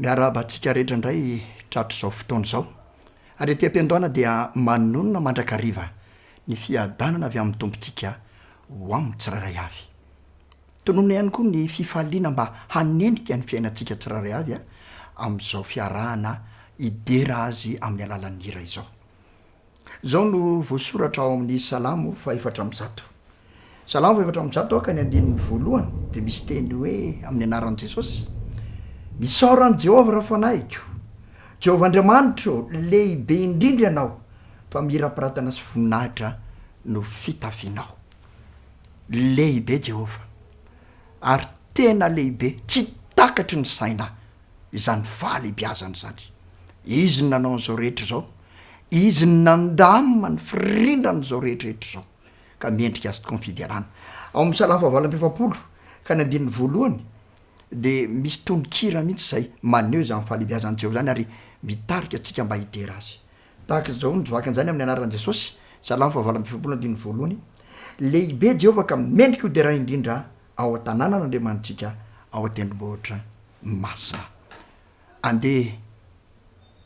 miaraba antsika rehetra indray tratro izao fotoana izao ary ty am-piandohana dia manonona mandrakariva ny fiadanana avy amin'ny tompontsika ho amin'ny tsiraray avy. Tonona ihany koa ny fifaliana mba hanendrika ny fiainantsika tsiraray avy amin'izao fiarahana idera azy amin'ny alalan'ny hira izao. Zao no voasoratra ao amin'ny Salamo 4:1. Salamo 4:1 ka ny andininy voalohany dia misy teny hoe amin'ny anaran'i Jesosy: misaorany Jehovah raha fanahiko, Jehovah Andriamanitro lehibe indrindra ianao, fa mira-piratana sy voninahitra no fitafianao. Lehibe Jehovah ary tena lehibe, tsy takatry ny saina izany fahalehibiazany zany. Izy ny nanao an'izao rehetra izao, izy ny nandamina ny firindrana izao rehetrarehetra izao ka miendrika azy tokoa ny fidiarana. Ao amin'ny Salamo 4:20 ka ny andininy voalohany dia misy tonon-kira mihitsy izay maneho izany fahalehibiazany Jehovah zany ary mitarika antsika mba hitera azy. Tahaka izao ny vakan'izany amin'ny anaran'i Jesosy, Salamo 4:20 andininy voalohany: lehibe Jehovah ka mendrika hoderana indrindra ao an-tanànan'Andriamanitsika, ao an-tendrombohitra masina. Andeha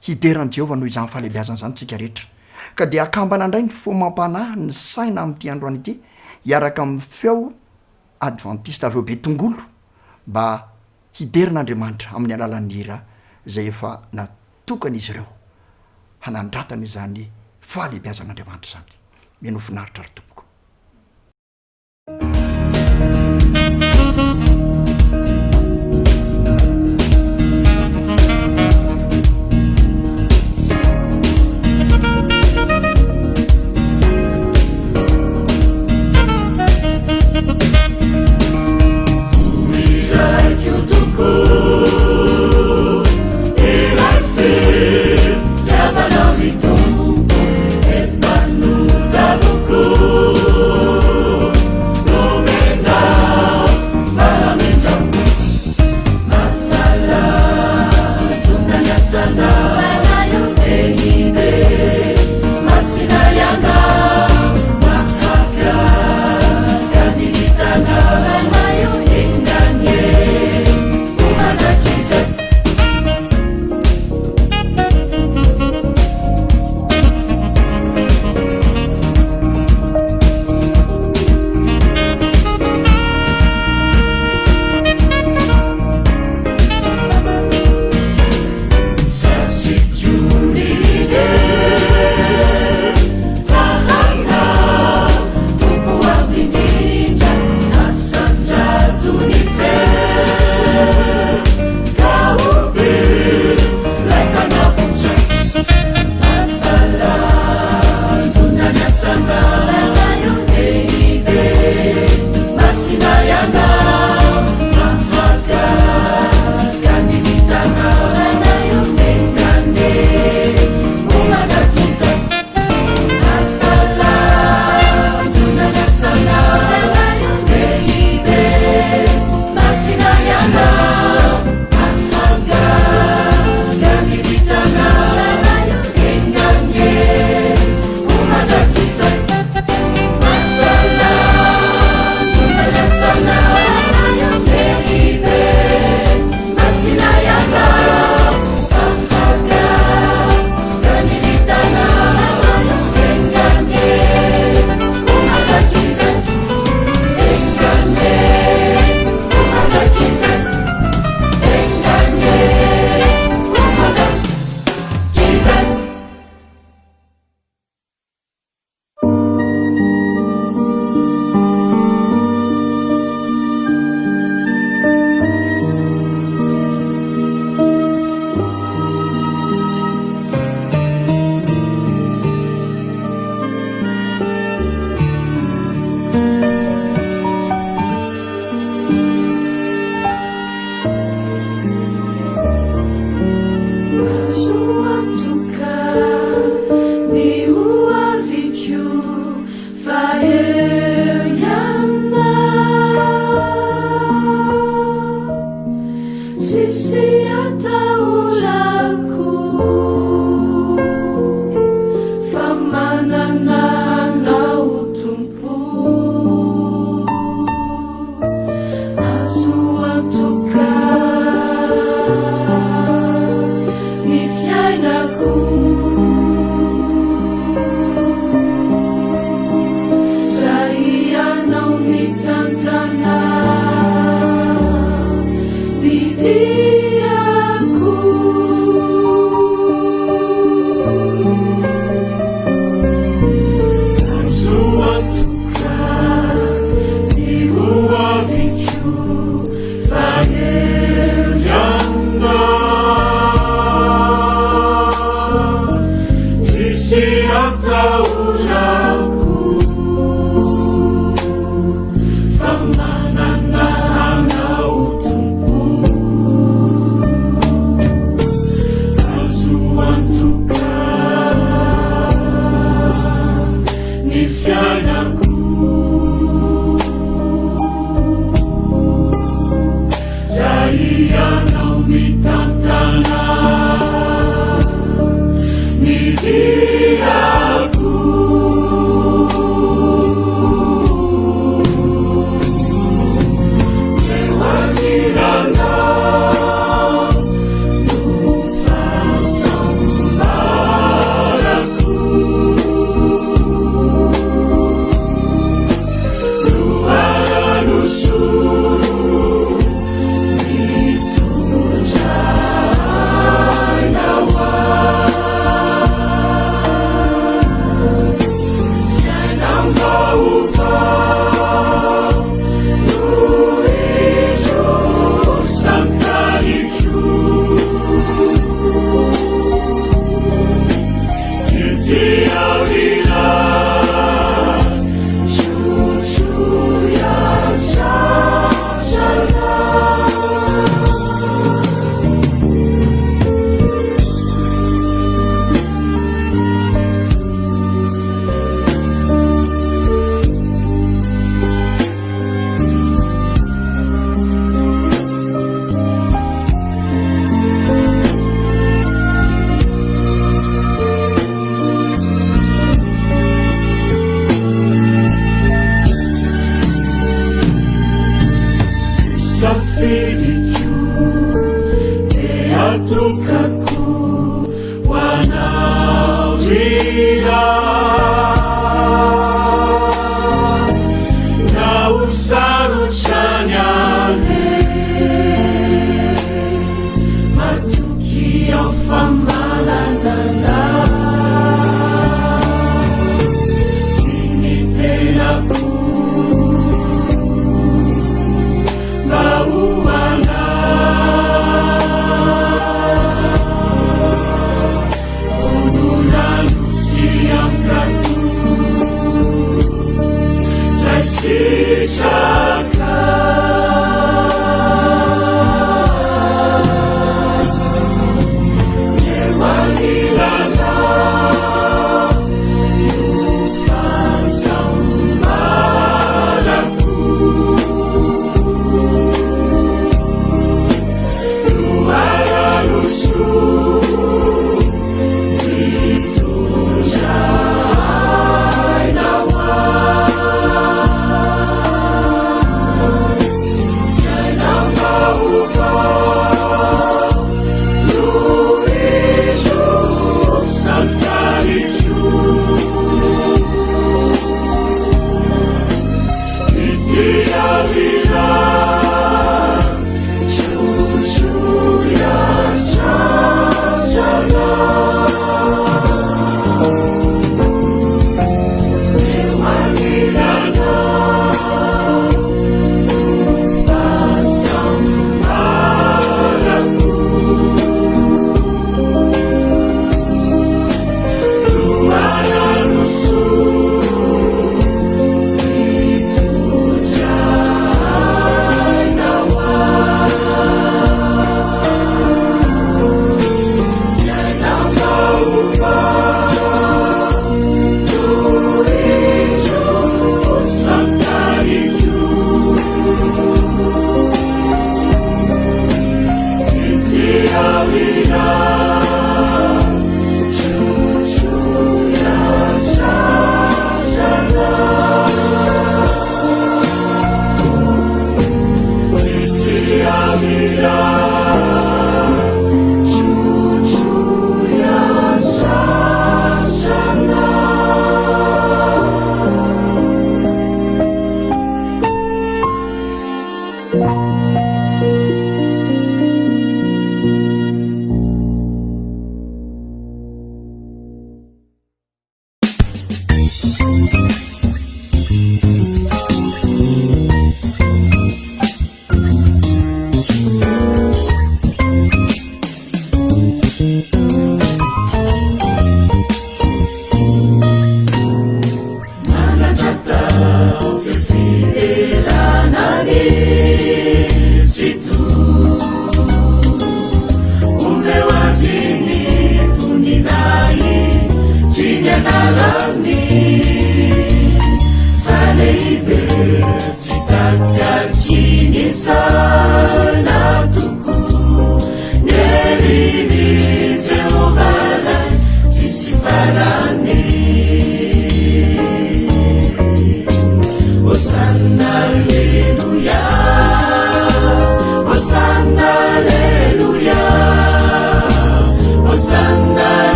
hideran'i Jehovah noho izany fahalehibiazana zany tsika rehetra, ka dia akambana indray ny fomam-panahy ny saina amin'ity androany ity hiaraka amin'ny feo adventiste aveo be tongolo mba hiderin'Andriamanitra amin'ny alalan'ny hira izay efa natokana izy ireo hanandratana izany fahalehibiazan'Andriamanitra zany. Mino finaritra ry tompoko.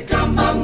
Kama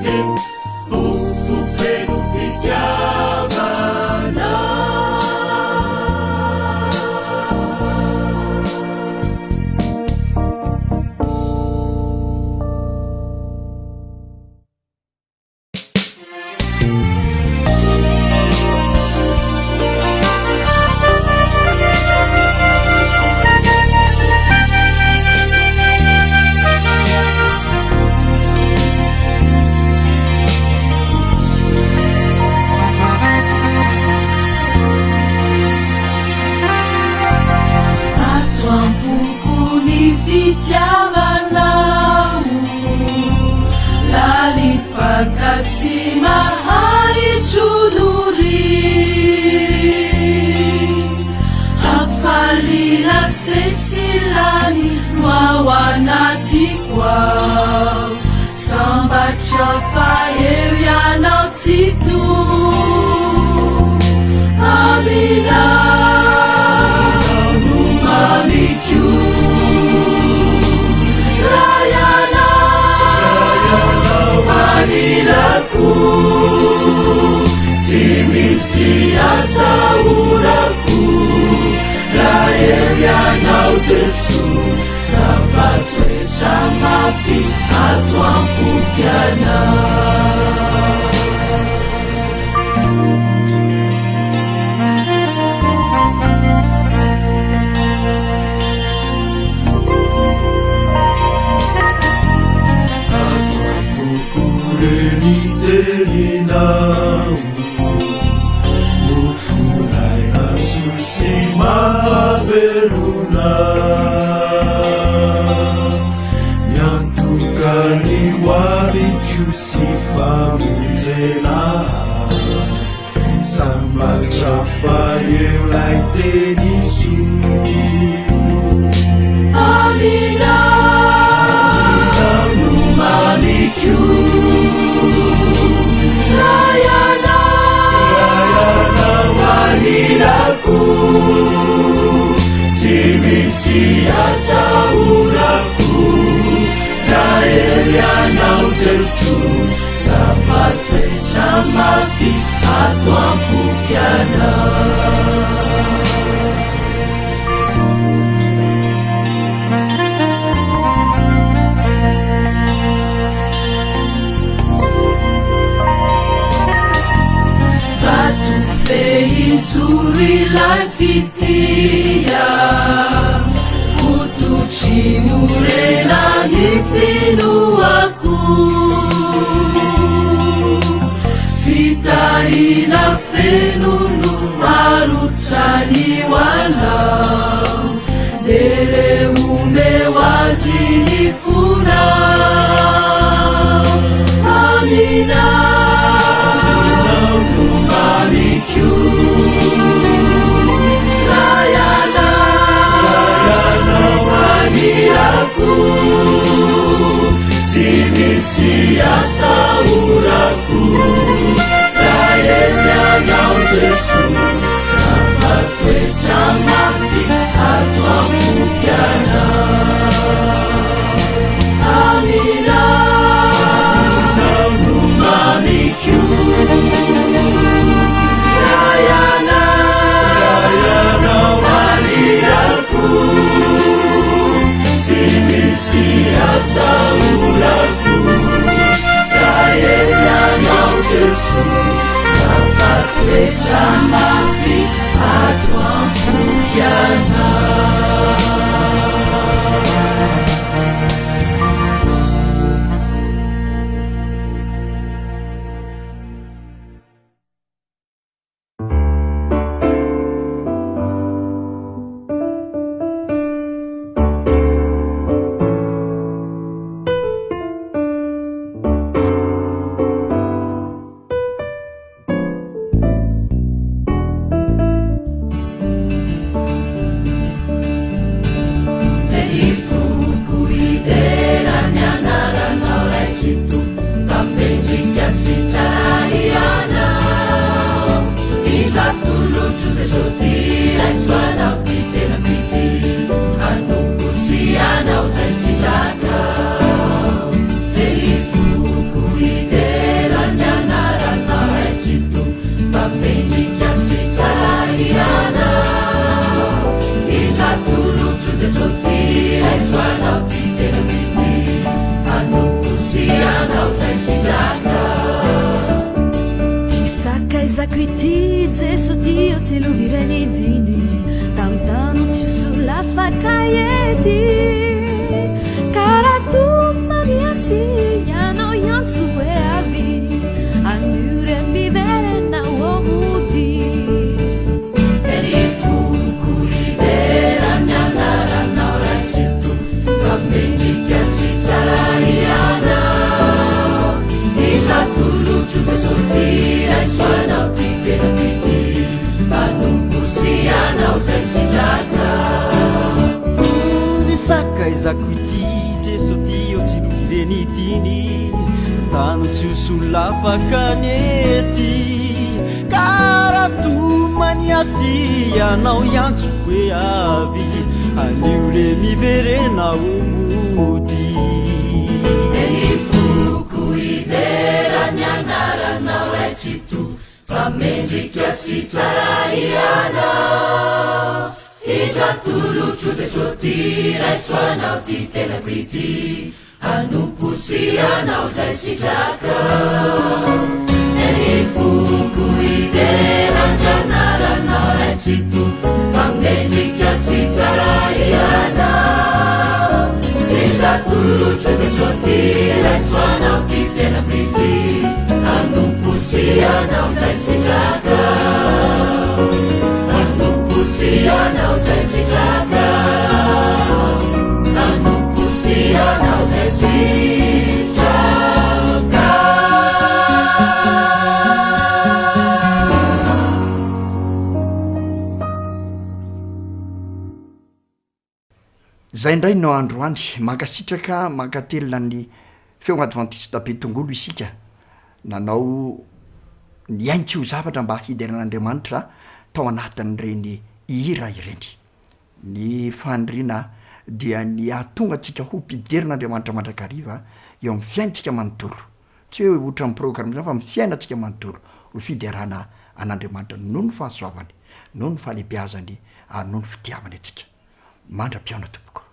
fety ofofeno fitiavana fitiavanamo lalipakasi mahali cuduri hafalila sesilani noawanatikoa sambatrafaeu yanao titu amina numamiku Manilaku timisi atauraku raerianao Jesu tafatoetra mafy ato ampokiana Telinao nufunai asusi maveruna yantukani walikyusi famundela sambatrafaeu lai tenisu amina numamikyu Rayana wanilaku timisi atauraku raerianao Jesu tafatoetra mafy ato ampokiana Zuri la fitia futuci urena ni finuaku fitaina fenunu harutsani wana dere umewazini funa amina numamikyu timisi atauraku raerianao Jesu tafatoetra mafy ato ampokiana amina numamikyu rayana wanilaku timisi atauraku ity jeso ty o tsy lovirany diny tamtano tsy sola fakaety karaha tomaniasy ianao iantso hoe avy anure miverena omody elifoko iderany anaranao ratsito fa mendrika sy tsara iana itatolojo tesotira isoanao ty tena pity manomposy anao zay sitraka nisaka izako ity jeso ty o tsy lovireny diny tano tsy hosolafakany ety karaha tomaniasy ianao iantso hoe avy anio le miverena omody elifoko iderany anaranao raitsito fa mendrika sy tsara iana hitratolotro jesosy raisoanao ty tena pity anomposy anao zay sitraka elifoko iderany anaranao raitsito fa mendrika sy tsara iana hitratolotro jesosy raisoanao ty tena pity anomposy anao zay sitraka anomposy anao zay sitraka anomposy anao zay sitraka zay indray no androany mankasitraka mankatelona ny feo adventiste be tongolo isika nanao ny aintsy ho zavatra mba hideran'andriamanitra tao anatin'ireny ihira ireny ny fandriana dia ny atonga antsika ho mpiderin'andriamanitra mandrakariva eo amin'ny fiaintsika manontolo tsy hoe ohatra amin'ny programme fa amin'ny fiainantsika manontolo ho fiderana an'andriamanitra noho ny fahasoavany noho ny fahalehibiazany ary noho ny fitiavany atsika mandra-piaona tompoko